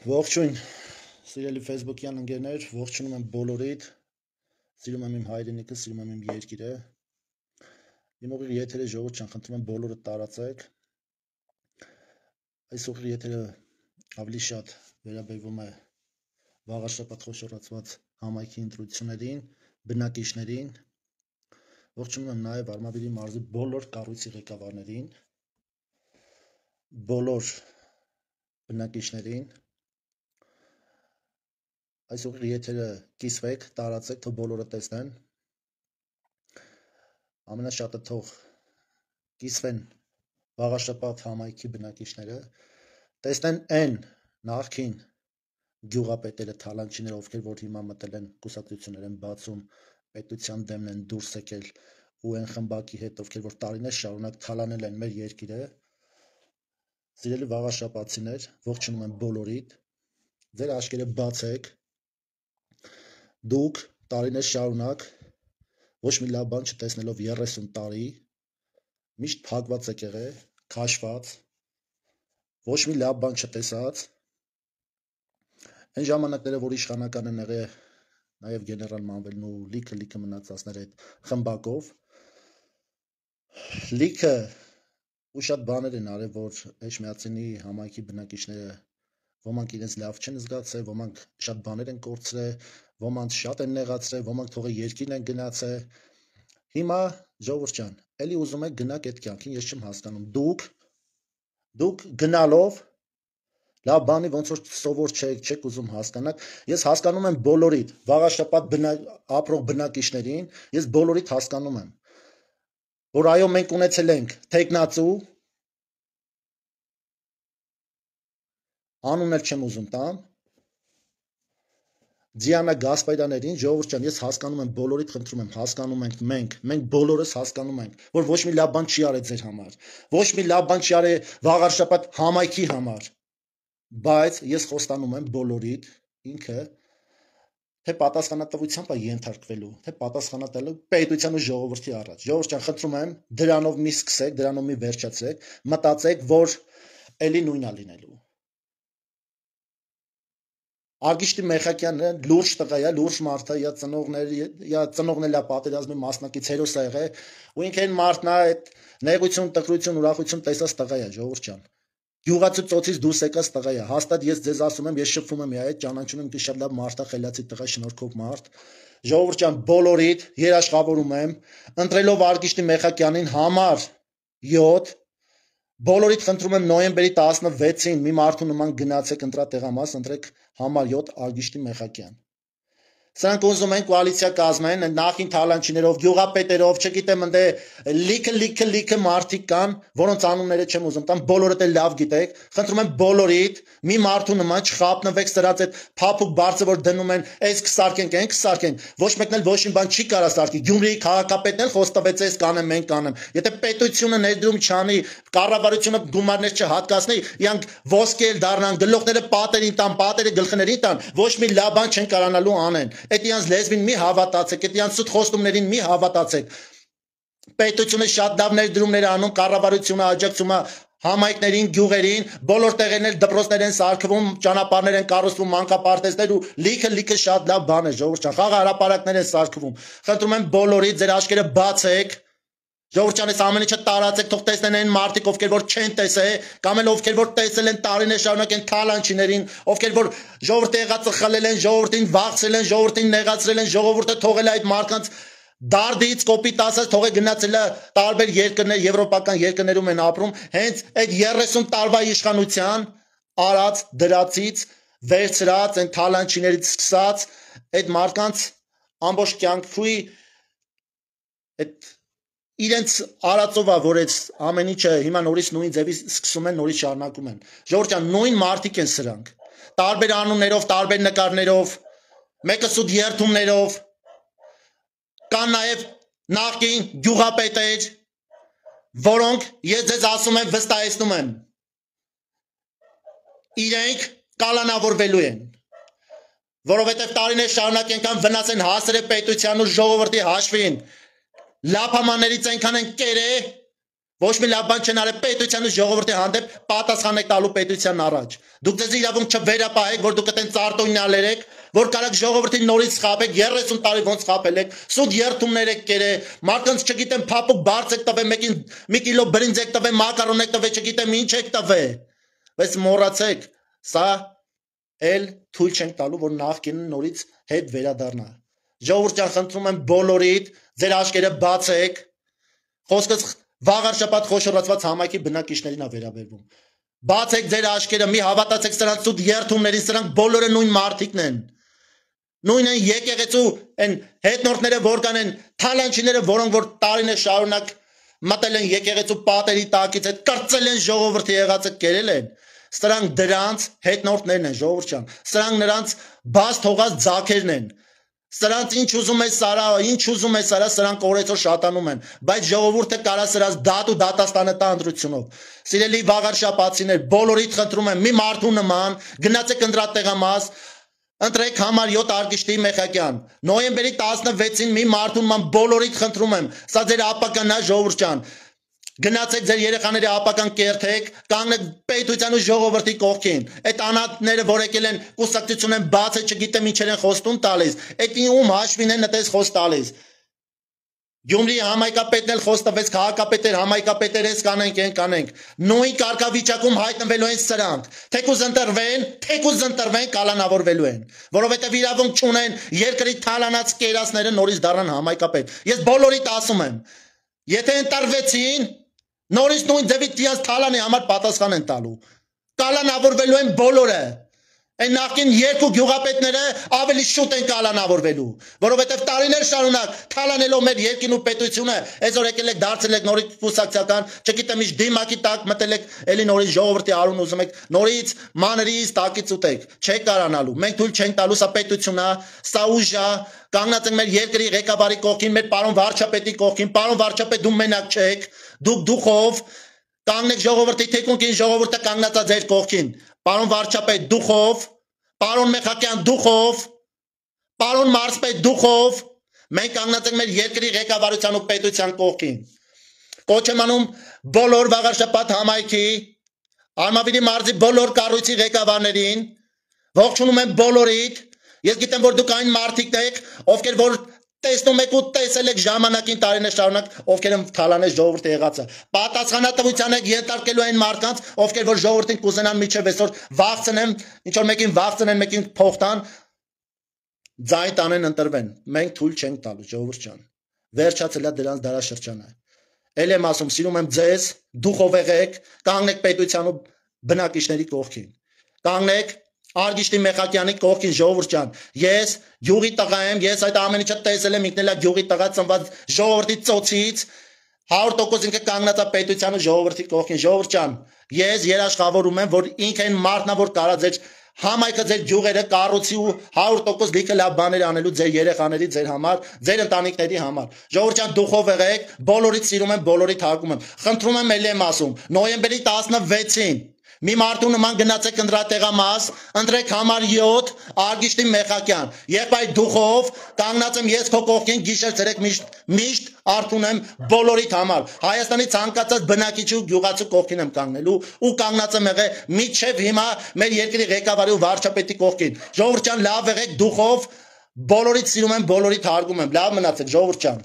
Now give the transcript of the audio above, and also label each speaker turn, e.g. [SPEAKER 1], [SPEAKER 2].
[SPEAKER 1] Ողջույն, սիրելի Facebook-յան ընկերներ, ողջունում եմ բոլորիդ, սիրում եմ իմ հայրենիքը, սիրում եմ իմ երկիրը։ Իմ ուղիղ եթերը ժողովուրդ ջան, խնդրում եմ բոլորը տարածեք։ Այս ուղիղ եթերը ավելի շատ վերաբերվում է վաղաշաբաթ խոշորացված համայնքի ընտրություններին, բնակիչներին։ Ողջունում եմ նաև Արմավիրի մարզի բոլոր կառույցի ղեկավարներին, բոլոր բնակիչներին։ Այս ուղիղ եթերը կիսվեք, տարածեք, թող բոլորը տեսնեն։ Ամենաշատը թող կիսվեն վաղաշաբաթ համայնքի բնակիչները, տեսնեն այն նախքին գյուղապետերը, թալանչիները, ովքեր որ հիմա մտել են կուսակցություններ են բացում, պետության դեմն են դուրս եկել ու այն խմբակի հետ, ովքեր որ տարիներ շարունակ թալանել են մեր երկիրը։ Սիրելի վաղաշաբաթցիներ, ողջունում եմ բոլորիդ, ձեր աչքերը բացեք։ Դուք տարիներ շարունակ ոչ մի լավ բան չտեսնելով 30 տարի միշտ փակված եք եղել, քաշված, ոչ մի լավ բան չտեսած։ Այն ժամանակները, որ իշխանական են եղել նաև գեներալ Մանվելն ու լիքը մնացածներ այդ խմբակով, լիքը ու շատ բաներ են արել, որ Էջմիածինի համայնքի բնակիչները ոմանք իրենց լավ չեն զգացել, ոմանք շատ բաներ են կորցրել, ոմանք շատ են նեղացրել, ոմանք թողել երկիրն են գնացել։ Հիմա ժողովուրդ ջան, էլի ուզում եք գնաք այդ կյանքին, ես չեմ հասկանում։ Դուք գնալով լավ բանի ոնց որ սովոր չեք ուզում հասկանալ։ Ես հասկանում եմ բոլորիդ, վաղաշաբաթ ապրող բնակիչներին, ես բոլորիդ հասկանում եմ, որ այո մենք ունեցել ենք թեկնածու, անուն էլ չեմ ուզում տամ, Դիանա Գասպարյաներին, ժողովուրդ ջան, ես հասկանում եմ, բոլորիդ խնդրում եմ, հասկանում ենք մենք բոլորս հասկանում ենք, որ ոչ մի լավ բան չի արել ձեր համար, ոչ մի լավ բան չի արել վաղաշաբաթ համայնքի համար, բայց ես խոստանում եմ բոլորիդ, ինքը թե պատասխանատվությամբ է ենթարկվելու, թե պատասխանատվելու պետության ու ժողովրդի առաջ։ Ժողովուրդ ջան, խնդրում եմ, դրանով մի սկսեք, դրանով մի վերջացրեք, մտածեք, որ էլի նույնն է լինելու։ Արգիշտի Մեխակյանը լուրջ տղա է, լուրջ մարդ է, ծնողն էլ է պատերազմի մասնակից հերոս է եղել, ու ինքը այն մարդն է, այդ նեղություն, տխրություն, ուրախություն տեսած տղա է, ժողովուրդ ջան։ Գյուղացու ծոցից դուրս եկած տղա է, հաստատ ես ձեզ ասում եմ, ես շփվում եմ այդ ճանաչում եմ շատ լավ մարդ է, խելացի տղա, շնորհքով մարդ։ Ժողովուրդ ջան, բոլորիդ երաշխավորում եմ, ընտրելով Արգիշտի Մեխակյանին համար 7 Բոլորիդ խնդրում եմ նոյեմբերի 16-ին մի մարդու նման գնացեք ընտրատեղամաս, ընտրեք համար 7 Արգիշտի Մեխակյան։ Սրանք ուզում են կոալիցիա կազմեն, նախին թալանչիներով, գյուղապետերով, չգիտեմ, ընդ լիքը մարդիկ կան, որոնց անունները չեմ ուզում տամ, բոլորդ էլ լավ գիտեք, խնդրում եմ բոլորիդ մի մարդու նման չխապնվեք սրած այդ փափուկ բարձը, որ դնում են, այս կսարքենք, այն կսարքենք, ոչ մեկն էլ ոչ մի բան չի կարա սարքի, Գյումրիի քաղաքապետն էլ խոստովեց, այս կանեմ, մենք կանեմ, եթե պետությունը ներդրում չանի, կառավարությունը գումարներ չհատկացնի, իրանք ոսկե էլ դառնան, գլուխները պատերին տան, պատերը գլխներին տան, ոչ մի լավ բան չեն կարանալու անեն։ Այդ իրանց լեզվին մի հավատացեք, այդ իրանց սուտ խոստումներին մի հավատացեք։ Պետությունը շատ լավ ներդրումներ անում, կառավարությունը աջակցում է համայնքներին, գյուղերին, բոլոր տեղերն էլ դպրոցներ են սարքվում, ճանապարհներ են կառուցվում, մանկապարտեզներ ու լիքը շատ լավ բան է, ժողովուրդ ջան, խաղահրապարակներ են սարքվում։ Խնդրում եմ բոլորիդ ձեր աչքերը բացեք։ Ժողովուրդ ջան, այս ամեն ինչը տարածեք, թող տեսնեն այն մարդիկ, ովքեր որ չեն տեսել, կամ էլ ովքեր որ տեսել են տարիներ շարունակ են թալանչիներին, ովքեր որ ժողովրդի եղածը խլել են, ժողովրդին վախցրել են, ժողովրդին նեղացրել են, ժողովուրդը թողել է այդ մարդկանց դարդից կոպիտ ասած թողել գնացել է տարբեր երկրներ, եվրոպական երկրներում են ապրում, հենց այդ 30 տարվա իշխանության արած դրացից վերցրած այն թալանչիներից սկսած այդ մարդկանց ամբողջ կյանքի այդ իրենց արածով է, որ այդ ամեն ինչը հիմա նորից նույն ձևի սկսում են, նորից շարունակում են։ Ժողովուրդ ջան, նույն մարդիկ են սրանք։ Տարբեր անուններով, տարբեր նկարներով, մեկը սուտ երթումներով, կան նաև նախկին գյուղապետեր, որոնք ես ձեզ ասում եմ, վստահեցնում եմ, իրենք կալանավորվելու են, որովհետև տարիներ շարունակ այնքան վնաս են հասրել պետության ու ժողովրդի հաշվին, լափամաններից այնքան են կերել, Ոչ մի լավ բան չեն արել պետության ու ժողովրդի հանդեպ պատասխան եք տալու պետությանն առաջ։ Դուք ձեզ իրավունք չվերապահեք, որ դուք այդեն ծարտունյալ եք, որ կարաք ժողովրդին նորից խաբեք, 30 տարի ոնց խաբել եք, սուտ երթումներ եք կերել, մարդկանց չգիտեմ փափուկ բարձ եք տվել, մեկին մի կիլո բրինձ եք տվել, մակարոն եք տվել, չգիտեմ ինչ եք տվել։ Բայց մոռացեք, սա էլ թույլ չենք տալու, որ նախկինը նորից հետ վերադառնա։ Ժողովուրդ ջան, խնդրում եմ բոլորիդ, ձեր աչքերը բացեք։ Խոսքս վաղ շաբաթ խոշորացված համայնքի բնակիչներին է վերաբերվում։ Բացեք ձեր աչքերը, մի հավատացեք սրանց սուտ երթումներին, սրանք բոլորը նույն մարդիկն են։ Նույն են եկեղեցու են հետնորդները, որ կան են թալանչիները, որոնք որ տարիներ շարունակ մտել են եկեղեցու պատերի տակից, այդ կրծել են ժողովրդի եղածը կերել են։ Սրանք դրանց հետնորդներն են, ժողովուրդ ջան։ Սրանք նրանց բաց թողած ձագերն են։ Սրանց ինչ ուզում է սարա, ինչ ուզում է սարա, սրանք օրեցօր շատանում են, բայց ժողովուրդը կարա սրանց դատ ու դատաստանը տա ընտրությունով։ Սիրելի վաղարշապացիներ, բոլորիդ խնդրում եմ, մի մարդու նման գնացեք ընտրատեղամաս, ընտրեք համար 7 Արգիշտի Մեխակյան։ Նոյեմբերի 16-ին մի մարդու նման բոլորիդ խնդրում եմ, սա ձեր ապականն է, ժողովուրդ ջան։ Գնացեք ձեր երեխաների ապական կերտեք, կանգնեք պետության ու ժողովրդի կողքին։ Այդ անհատները, որ եկել են կուսակցություն են բացը, չգիտեմ ինչեր են խոստում տալիս, այդ ում հաշվին են նտես խոս տալիս։ Գյումրի համայնքապետն էլ խոս տվեց, քաղաքապետեր, համայնքապետեր էս կանենք։ Նույն կարգավիճակում հայտնվելու են սրանք։ Թեկուզ ընտրվեն, կալանավորվելու են, որովհետև իրավունք չունեն երկրի թալանած կերածները նորից դառնան համայնքապետ։ Ես բոլորիդ ասում եմ, եթե ընտրվեցին, նորից նույն ձևի դիանց թալանի համար պատասխան են տալու։ Կալանավորվելու են բոլորը։ Այն նախկին երկու գյուղապետները ավելի շուտ են կալանավորվելու, որովհետև տարիներ շարունակ թալանելով մեր երկին ու պետությունը, այսօր եկել եք դարձել եք նորից կուսակցական, չգիտեմ ինչ դիմակի տակ մտել եք, էլի նորից ժողովրդի արուն ուզում եք, նորից մանրից տակից ուտեք, չեք կարանալու, մենք թույլ չենք տալու, սա պետությունն է, սա ուժ է, կանգնած ենք մեր երկրի ղեկավարի կողքին, մեր պարոն վարչապետի կողքին, պարոն վարչապետ դու մենակ չեք, դուք դուխով կանգնեք ժողովրդի թեկունքին, ժողովուրդը կանգնած է ձեր կողքին, պարոն վարչապետ դուխով, պարոն Մեխակյան դուխով, պարոն մարզպետ դուխով, մենք կանգնած ենք մեր երկրի ղեկավարության ու պետության կողքին։ Կոչ եմ անում բոլոր վաղարշաբաթ համայնքի, Արմավիրի մարզի բոլոր կառույցի ղեկավարներին, ողջունում եմ բոլորիդ, ես գիտեմ, որ դուք այն մարդիկ եք, ովքեր որ տեսնում եք ու տեսել եք ժամանակին տարիներ շարունակ, ովքեր են թալանեց ժողովրդի եղածը։ Պատասխանատվության եք ենթարկելու այն մարդկանց, ովքեր որ ժողովրդին կուզենան միջև այսօր վախցնեն, ինչ որ մեկին վախցնեն, մեկին փոխտան, ձայն տանեն ընտրվեն։ Մենք թույլ չենք տալու, ժողովուրդ ջան։ Վերջացել է դրանց դարաշրջանը։ Էլ եմ ասում, սիրում եմ ձեզ, դուխով եղեք, կանգնեք պետության ու բնակիչների կողքին։ Կանգնեք Արգիշտի Մեխակյանի կողքին, ժողովուրդ ջան, ես գյուղի տղա եմ, ես այդ ամեն ինչը տեսել եմ, ինքն էլ գյուղի տղա ծնված ժողովրդի ծոցից 100% ինքը կանգնած է պետության ու ժողովրդի կողքին, ժողովուրդ ջան, ես երաշխավորում եմ, որ ինքը այն մարդն է, որ կարա ձեր համայնքը ձեր գյուղերը կառուցի ու 100% լիքը լավ բաներ անելու ձեր երեխաների, ձեր համար, ձեր ընտանիքների համար։ Ժողովուրդ ջան, դուխով եղեք, բոլորիդ սիրում եմ, բոլորիդ հարգում եմ։ Խնդրում եմ, ելի եմ ասում, նոյեմբերի 16-ին մի մարդու նման գնացեք ընտրատեղամաս, ընտրեք համար 7 Արգիշտի Մեխակյան։ Երբ այդ դուխով կանգնած եմ ես քո կողքին, գիշեր ցերեկ միշտ արթուն եմ բոլորիդ համար։ Հայաստանի ցանկացած բնակիչի ու գյուղացու կողքին եմ կանգնելու ու կանգնած եմ եղել միջև հիմա մեր երկրի ղեկավարի ու վարչապետի կողքին։ Ժողովուրդ ջան, լավ եղեք դուխով, բոլորիդ սիրում եմ, բոլորիդ հարգում եմ։ Լավ մնացեք, ժողովուրդ ջան։